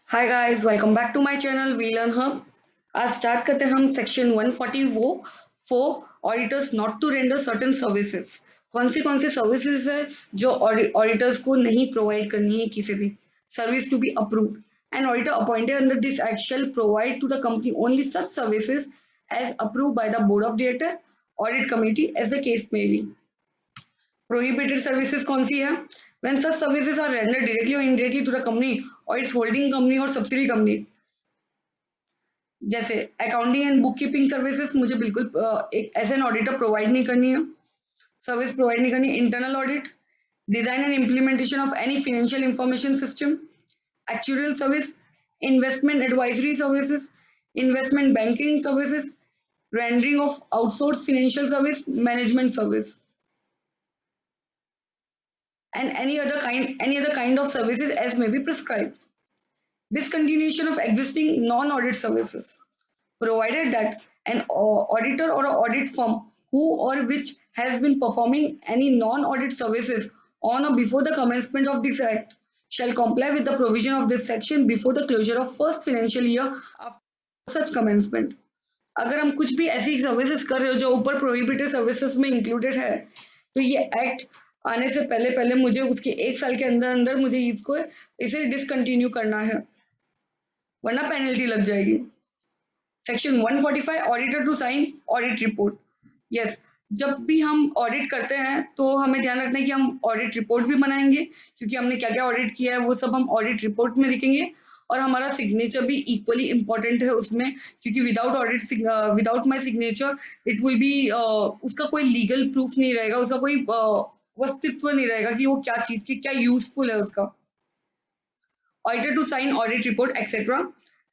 Hi guys, welcome back to my channel we learn hub. आज start करते हैं हम सेक्शन 140 वो for auditors not to render certain services. कौन सी सर्विसेज है जो ऑडिटर्स को नहीं प्रोवाइड करनी है किसी भी service to be approved. And auditor appointed under this act shall provide to the company only such services as approved by the board of director audit committee as the case may be. Prohibited services कौन सी है? When such services are rendered directly or indirectly to the company or its holding company or subsidiary company, जैसे accounting and book keeping services मुझे बिल्कुल एक as an auditor provide नहीं करनी है, सर्विस प्रोवाइड नहीं करनी। Internal audit, design and implementation of any financial information system, actual service, investment advisory services, investment banking services, rendering of outsource financial service, management service and any other kind of services as may be prescribed. Discontinuation of existing non-audit services, provided that an auditor or an audit firm who or which has been performing any non-audit services on or before the commencement of this act shall comply with the provision of this section before the closure of first financial year after such commencement. अगर हम कुछ भी ऐसी services कर रहे हो जो ऊपर प्रोहिबिटेड सर्विसेज में इंक्लूडेड है, तो ये एक्ट आने से पहले पहले मुझे उसके 1 साल के अंदर अंदर मुझे इसको इसे डिसकंटिन्यू करना है, वरना पेनल्टी लग जाएगी। Section 145 auditor to sign audit report. Yes, जब भी हम ऑडिट करते हैं तो हमें ध्यान रखना है कि हम ऑडिट रिपोर्ट भी बनाएंगे, क्योंकि हमने क्या क्या ऑडिट किया है वो सब हम ऑडिट रिपोर्ट में लिखेंगे। और हमारा सिग्नेचर भी इक्वली इम्पोर्टेंट है उसमें, क्योंकि without audit without my signature it will be उसका कोई लीगल प्रूफ नहीं रहेगा, उसका कोई अस्तित्व नहीं रहेगा कि वो क्या चीज की क्या यूजफुल है उसका। Auditor to sign audit report, etc.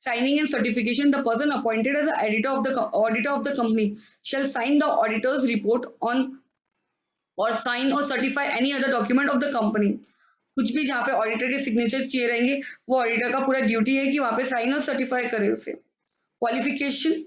Signing and certification, the person appointed as the auditor of the company shall sign the auditor's report on or sign or certify any other document of the company. कुछ भी जहाँ पे auditor के signature चाहिए रहेंगे वो auditor का पूरा ड्यूटी है कि वहाँ पे साइन और सर्टिफाई करे उसे। Qualification,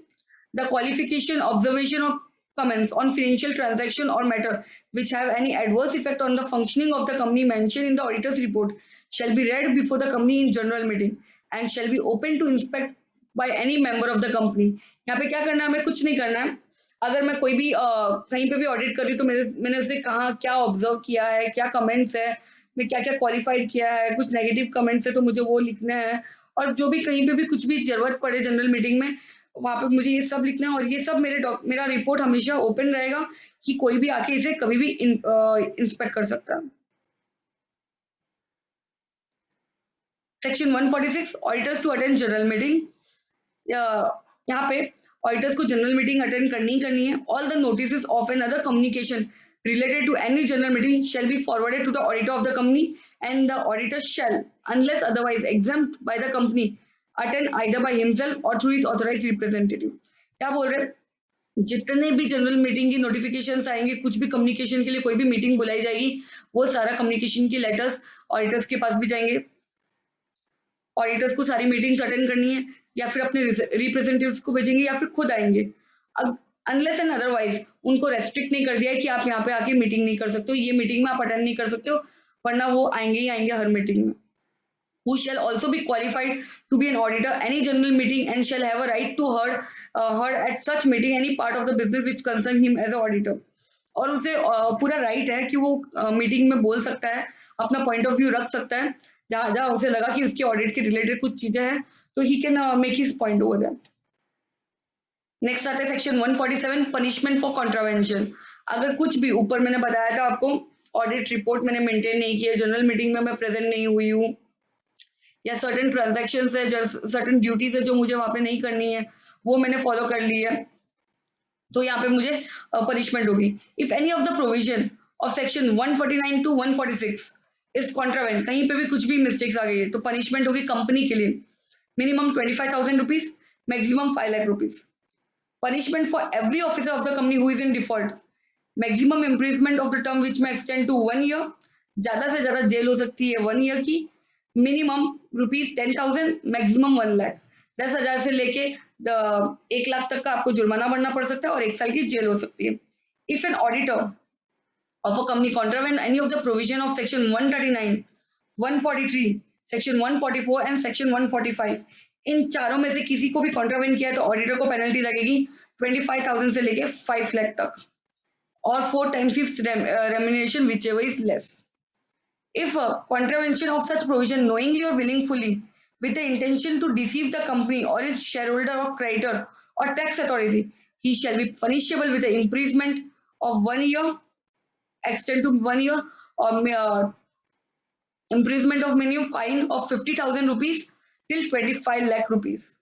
the qualification, observation or comments on financial transaction or matter which have any adverse effect on the functioning of the company mentioned in the auditor's report shall be read before the company in general meeting and shall be open to inspect by any member of the company. यहाँ पे क्या करना है, हमें कुछ नहीं करना है। अगर मैं कोई भी कहीं पे भी ऑडिट कर रही हूँ तो मैंने उसे कहा क्या ऑब्जर्व किया है, क्या कमेंट्स है, मैं क्या क्या क्वालिफाइड किया है, कुछ नेगेटिव कमेंट्स है तो मुझे वो लिखना है। और जो भी कहीं पे भी कुछ भी जरूरत पड़े जनरल मीटिंग में, वहां पे मुझे ये सब लिखना है। और ये सब मेरा रिपोर्ट हमेशा ओपन रहेगा कि कोई भी आके इसे कभी भी इंस्पेक्ट कर सकता है। Section 146 auditors to attend general meeting. यहाँ पे ऑडिटर्स को जनरल मीटिंग अटेंड करनी है। All the notice of another communication related to any general meeting shall be forwarded to the auditor of the company, and the auditor shall, unless otherwise exempt by the company, attend either by himself or through his authorized representative. क्या बोल रहे हैं, जितने भी general meeting की notifications आएंगे, कुछ भी कम्युनिकेशन के लिए कोई भी मीटिंग बुलाई जाएगी, वो सारा कम्युनिकेशन की लेटर्स ऑडिटर्स के पास भी जाएंगे। ऑडिटर्स को सारी मीटिंग्स अटेंड करनी है, या फिर अपने रिप्रेजेंटेटिव्स को भेजेंगे या फिर खुद आएंगे। अब अनलेस एंड अदरवाइज उनको रेस्ट्रिक्ट नहीं कर दिया है कि आप यहाँ पे आके मीटिंग नहीं कर सकते हो, ये मीटिंग में आप अटेंड नहीं कर सकते हो, वरना वो आएंगे ही आएंगे हर मीटिंग में। Who shall also be qualified to be an auditor any general meeting and shall have a right to heard at such meeting any part of the business which concern him as an auditor. और उसे पूरा right है कि वो meeting में बोल सकता है, अपना पॉइंट ऑफ व्यू रख सकता है, जहां जहां उसे लगा कि उसके ऑडिट के रिलेटेड कुछ चीजें हैं तो he can make his point over that. Next आता है सेक्शन 147 पनिशमेंट फॉर कॉन्ट्रावेंशन। अगर कुछ भी ऊपर मैंने बताया था आपको, ऑडिट रिपोर्ट मैंने मेंटेन नहीं किया, जनरल मीटिंग में मैं प्रेजेंट नहीं हुई हूँ, या सर्टेन ट्रांजेक्शन है, सर्टेन ड्यूटीज है जो मुझे वहां पे नहीं करनी है, वो मैंने फॉलो कर ली है, तो यहाँ पे मुझे पनिशमेंट होगी। If any of the provision of section 149 to 146 is contravened, कहीं पे भी कुछ भी मिस्टेक्स आ गई है तो पनिशमेंट होगी कंपनी के लिए minimum 25,000 rupees, maximum 5 lakh rupees. Punishment for every officer of the company who is in default, maximum imprisonment of the term which में एक्सटेंड टू 1 ईयर, ज्यादा से ज्यादा जेल हो सकती है 1 ईयर की, मिनिमम ₹10,000, मैक्सिमम 1 लाख। 10,000 से लेके 1 लाख तक का आपको जुर्माना भरना पड़ सकता है और 1 साल की जेल हो सकती है। If an auditor of a company contravene any of the provision of section 139, 143 section 144 and section 145, इन चारों में से किसी को भी कॉन्ट्रावेंट किया है तो ऑडिटर को पेनल्टी लगेगी 25,000 से लेके 5 लाख तक, और 4 times its remuneration whichever is less. If a contravention of such provision knowingly or willingly with the intention to deceive the company or its shareholder or creditor or tax authority, he shall be punishable with the imprisonment of 1 year, extend to 1 year, or imprisonment of minimum fine of 50,000 rupees till 25 lakh rupees,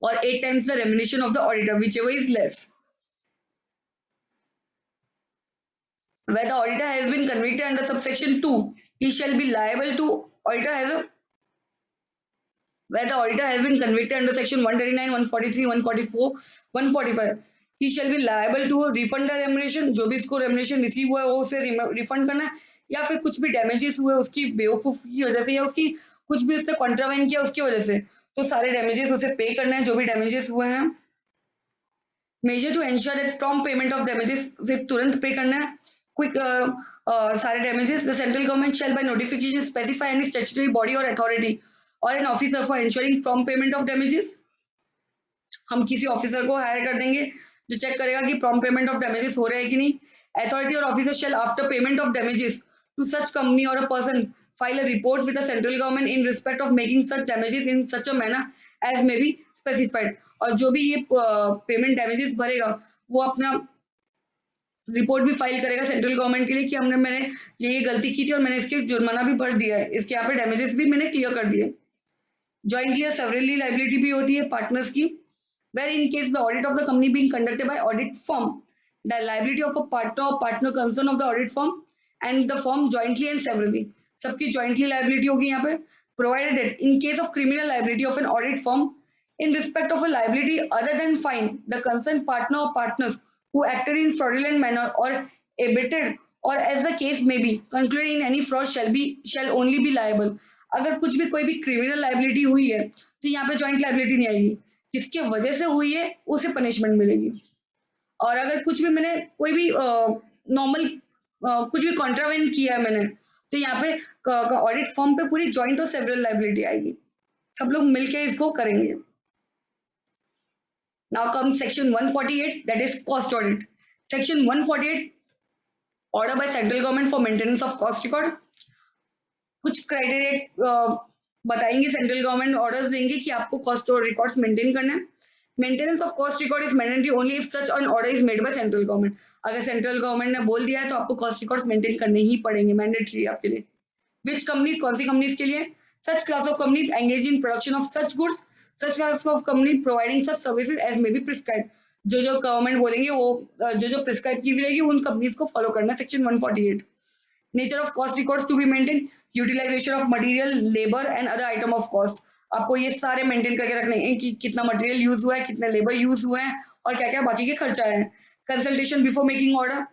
or 8 times the remuneration of the auditor, whichever is less. Where the auditor has been convicted under subsection 2, he shall be liable to auditor has a where the auditor has been convicted under section 139, 143, 144, 145, he shall be liable to refund the remuneration, जो भी इसको remuneration receive हुआ है वो उसे refund करना है, या फिर कुछ भी damages हुए उसकी बेवकूफ की वजह से या उसकी कुछ भी उसने contravene किया उसकी वजह से, तो सारे damages उसे पे करना है जो भी damages हुए हैं. Measure to ensure that prompt payment of damages उसे तुरंत पे करना है. Quick सारे damages, the central government shall by notification specify any statutory body or authority or an officer for ensuring prompt payment of damages. हम किसी officer को higher कर देंगे जो चेक करेगा कि prompt payment of damages हो रहा है कि नहीं. Authority or officer shall after payment of damages to such company or a person file a report with the central government in respect of making such damages in such a manner as may be specified. और जो भी ये payment damages भरेगा वो अपना report भी file करेगा central government के लिए कि मैंने ये गलती की थी और मैंने इसके जुर्माना भी भर दिया है, इसके यहाँ पे डैमेजेस भी मैंने क्लियर कर दिए. जॉइंटली और सेवरली लाइबिलिटी भी होती है पार्टनर्स की, where in case the audit of the company being conducted by audit firm, the liability of a partner or partner concern of the audit firm and the firm jointly and severally, सबकी jointly liability होगी यहाँ पे. Provided that in case of criminal liability of an audit firm in respect of a liability other than fine, the concerned partner or partners who acted in fraudulent manner or abetted or as the case may be concluded in any fraud shall only be liable. अगर कुछ भी कोई भी criminal liability हुई है तो यहाँ पे जॉइंट लाइबिलिटी नहीं आएगी, जिसकी वजह से हुई है उसे पनिशमेंट मिलेगी. और अगर कुछ भी मैंने कोई भी नॉर्मल कुछ भी कॉन्ट्रावेंट किया है मैंने तो यहाँ पे ऑडिट फॉर्म पे पूरी जॉइंट और सेवरल लाइबिलिटी आएगी, सब लोग मिलके इसको करेंगे. Now comes section 148, that is cost audit. Section 148, order by central government for maintenance of cost record. कुछ क्राइटेरिया बताएंगे सेंट्रल गवर्नमेंट, ऑर्डर्स देंगे कि आपको कॉस्ट और रिकॉर्ड्स मेंटेन करना है. Maintenance of cost record is mandatory only if such an order is made by central government. अगर central government ने बोल दिया है तो आपको कॉस्ट रिकॉर्ड्स मेंटेन करने ही पड़ेंगे, मैंडेटरी आपके लिए. विच कंपनीज, कौन सी कंपनीज के लिए? Such class of companies engage in production of such goods, such class of company providing such services as may be prescribed. जो गवर्नमेंट बोलेंगे वो जो प्रिस्क्राइब की रहेगी उन कंपनीज को फॉलो करना. Section 148. Nature of cost records to be maintain, utilization of material, labour and other item of cost. आपको ये सारे मेंटेन करके रखने हैं कि कितना मटेरियल यूज हुआ है, कितने लेबर यूज हुए हैं और क्या क्या बाकी के खर्चा है. कंसल्टेशन बिफोर मेकिंग ऑर्डर,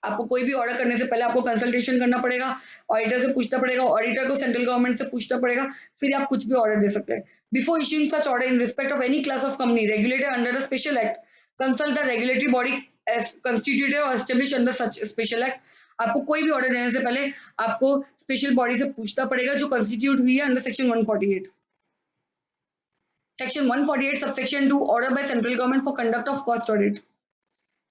आपको कोई भी ऑर्डर करने से पहले आपको कंसल्टेशन करना पड़ेगा, ऑडिटर से पूछना पड़ेगा, ऑडिटर को सेंट्रल गवर्नमेंट से पूछना पड़ेगा, फिर आप कुछ भी ऑर्डर दे सकते हैं. Before issuing such order in respect of any class of company regulated under a special act, consult the regulatory body constituted or establish under such special act. आपको कोई भी ऑर्डर देने से पहले आपको स्पेशल बॉडी से पूछना पड़ेगा जो कंस्टिट्यूट हुई है under section 148. Section 148 subsection 2, order by central government for conduct of cost audit.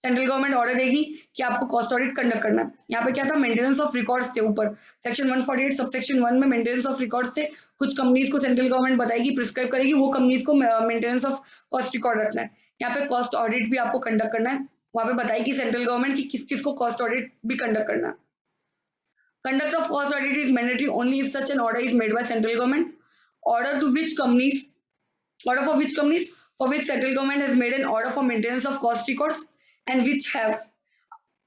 Central government order देगी कि आपको कॉस्ट ऑडिट कंडक्ट करना है. यहाँ पे क्या था, मेंटेनेंस ऑफ रिकॉर्ड्स थे ऊपर. सेक्शन 148 सबसेक्शन 1 में मेंटेनेंस ऑफ रिकॉर्ड्स थे. कुछ कंपनीज को सेंट्रल गवर्नमेंट बताएगी, प्रिस्क्राइब करेगी, वो कंपनीज को मेंटेनेंस ऑफ कॉस्ट रिकॉर्ड रखना है. यहाँ पे कॉस्ट ऑडिट भी आपको कंडक्ट करना है. वहां पे बताएगी सेंट्रल गवर्नमेंट की किस किस को कॉस्ट ऑडिट भी कंडक्ट करना है. Conduct of cost audit is mandatory only if such an order is made by central government. Order to which companies, order for which companies for which central government has made an order for maintenance of cost records and which have.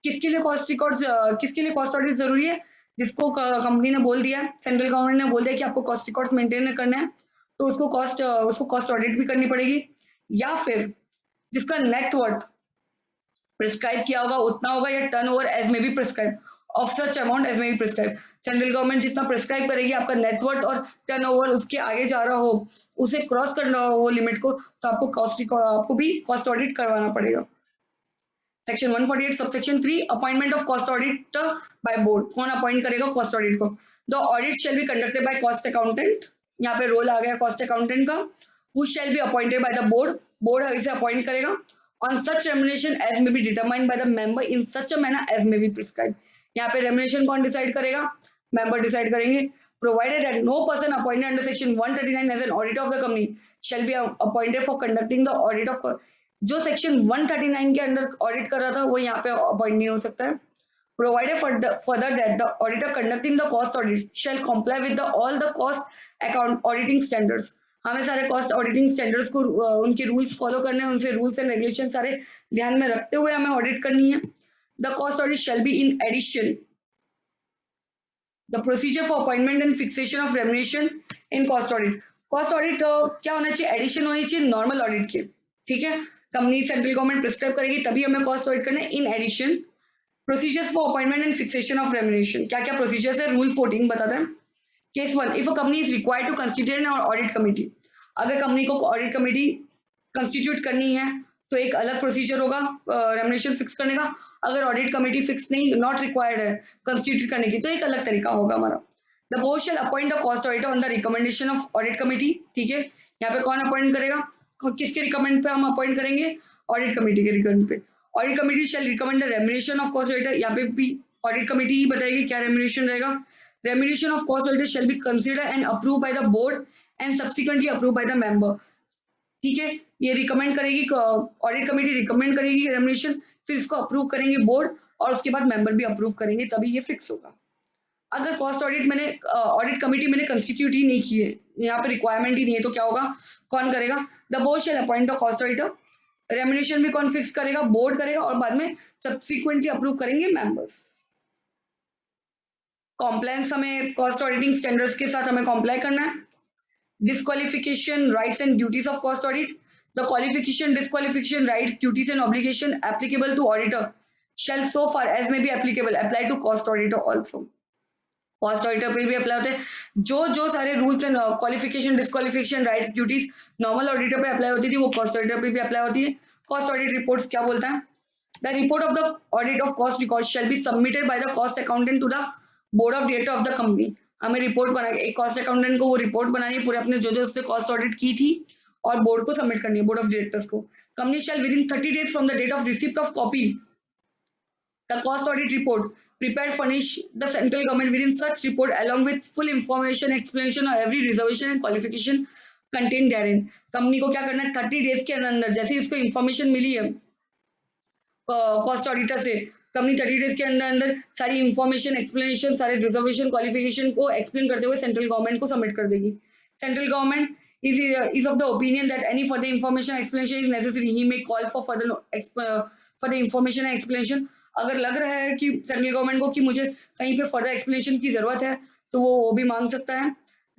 किसके लिए cost records, किसके लिए cost audit जरूरी है? जिसको company ने बोल दिया, सेंट्रल गवर्नमेंट ने बोल दिया कि आपको कॉस्ट रिकॉर्ड्स मेंटेन करना है तो उसको कॉस्ट ऑडिट भी करनी पड़ेगी. या फिर जिसका नेट वर्थ प्रिस्क्राइब किया होगा उतना होगा, या टर्नओवर एज में भी prescribe of such amount as में भी प्रिस्क्राइब. सेंट्रल गवर्नमेंट जितना प्रिस्क्राइब करेगी आपका नेटवर्थ और टर्नओवर उसके आगे जा रहा हो, उसे क्रॉस कर रहा हो वो लिमिट को, तो आपको भी कॉस्ट ऑडिट करवाना पड़ेगा. Section 148 subsection 3, appointment of cost auditor by board. कौन अपॉइंट करेगा कॉस्ट ऑडिट को? The audit shall be conducted by cost accountant, यहाँ पे रोल आ गया कॉस्ट अकाउंटेंट का, who shall be appointed by the board, board इसे अपॉइंट करेगा, on such remuneration as may be determined by the member in such a manner as may be prescribe. यहाँ पे remuneration कौन decide करेगा, member decide करेंगे। Provided that no person appointed under section 139 as an auditor of the company shall be appointed for conducting the audit of, जो section 139 के under audit कर रहा था वो यहाँ पे अपॉइंट नहीं हो सकता है। Provided further that the auditor conducting the cost audit shall comply with all the cost account auditing standards। हमें सारे cost auditing standards को उनके rules follow करने हैं, उनसे rules and regulations सारे ध्यान में रखते हुए हमें audit करनी है। The cost audit shall be in addition the procedure for appointment and fixation of remuneration in cost audit। cost audit क्या होना चाहिए, addition होनी चाहिए normal audit के, ठीक है। कंपनी सेंट्रल गवर्नमेंट प्रिस्क्राइब करेगी तभी हमें cost audit करना है। in addition procedures for appointment and fixation of remuneration, क्या क्या प्रोसीजर्स है, रूल 14 बताते हैं। Case 1, if a company is required to constitute an audit committee, अगर कंपनी को ऑडिट कमेटी कंस्टिट्यूट करनी है तो एक अलग प्रोसीजर होगा रेम्युनरेशन फिक्स करने का। अगर ऑडिट कमेटी फिक्स नहीं, नॉट रिक्वायर्ड है कंस्टिट्यूट करने की, तो एक अलग तरीका होगा हमारा। The board shall appoint the cost auditor on the recommendation of audit committee, ठीक है। यहाँ पे कौन अपॉइंट करेगा, किसके रिकमेंड पे हम अपॉइंट करेंगे, ऑडिट कमेटी के रिकमेंड पे। Audit committee shell recommend the remuneration of cost auditor, यहाँ पे भी ऑडिट कमेटी ही बताएगी क्या रेम्युनरेशन रहेगा। Remuneration of cost auditor shall be consider and approve by the board and subsequently approve by the member, ठीक है। ये रिकमेंड करेगी, ऑडिट कमेटी रिकमेंड करेगी रेम्युनरेशन, फिर इसको अप्रूव करेंगे बोर्ड और उसके बाद मेंबर भी अप्रूव करेंगे, तभी ये फिक्स होगा। अगर कॉस्ट ऑडिट मैंने ऑडिट कमेटी मैंने कंस्टिट्यूट ही नहीं की है, यहाँ पे रिक्वायरमेंट ही नहीं है, तो क्या होगा, कौन करेगा, the board shall appoint the cost auditor, remuneration भी कौन फिक्स करेगा, बोर्ड करेगा और बाद में सब्सिक्वेंटली अप्रूव करेंगे मेंबर्स। कॉम्प्लायंस हमें कॉस्ट ऑडिटिंग स्टैंडर्ड्स के साथ हमें कॉम्प्लाई करना है। Disqualification rights and duties of cost audit, the qualification disqualification rights duties and obligation applicable to auditor shall so far as may be applicable apply to cost auditor also। Cost auditor पे भी apply होते हैं, जो सारे rules and qualification disqualification rights duties normal auditor पे apply होती थी वो कॉस्ट ऑडिटर पे भी अप्लाई होती है। कॉस्ट ऑडिट रिपोर्ट्स क्या बोलता है, the report of the audit of cost record shall be submitted by the cost accountant to the board of director of the company. हमें रिपोर्ट बना एक कॉस्ट अकाउंटेंट को वो रिपोर्ट बनानी है पूरे अपने जो उसने कॉस्ट ऑडिट की थी और बोर्ड को सबमिट करनी है, बोर्ड ऑफ डायरेक्टर्स को। Company shall within 30 days from the date of receipt of copy the cost audit report prepared furnish the central government within such report along with full information explanation of every reservation and qualification contained therein। Company को क्या करना है, 30 days के अंदर जैसे इसको information मिली है cost auditor से, कंपनी 30 days के अंदर सारी इंफॉर्मेशन एक्सप्लेनेशन सारे रिजर्वेशन क्वालिफिकेशन को एक्सप्लेन करते हुए सेंट्रल गवर्नमेंट को सबमिट कर देगी। Central government is of the opinion that any further information explanation is necessary, he may call for further information and explanation। अगर लग रहा है कि सेंट्रल गवर्नमेंट को कि मुझे कहीं पे फर्दर एक्सप्लेनेशन की जरूरत है तो वो भी मांग सकता है।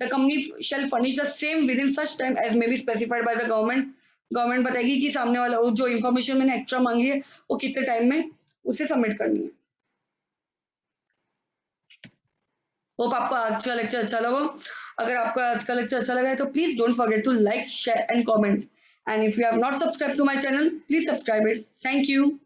The company shall furnish the same within such time as may be specified by the government. Government बताएगी कि सामने वाला जो इन्फॉर्मेशन मैंने एक्स्ट्रा मांगी है वो कितने टाइम में उसे सबमिट करनी है। होप आपको आज का लेक्चर अच्छा लगा। अगर आपको आज का लेक्चर अच्छा लगा है तो please don't forget to like share and comment, and if you have not subscribe to my channel please subscribe it. Thank you.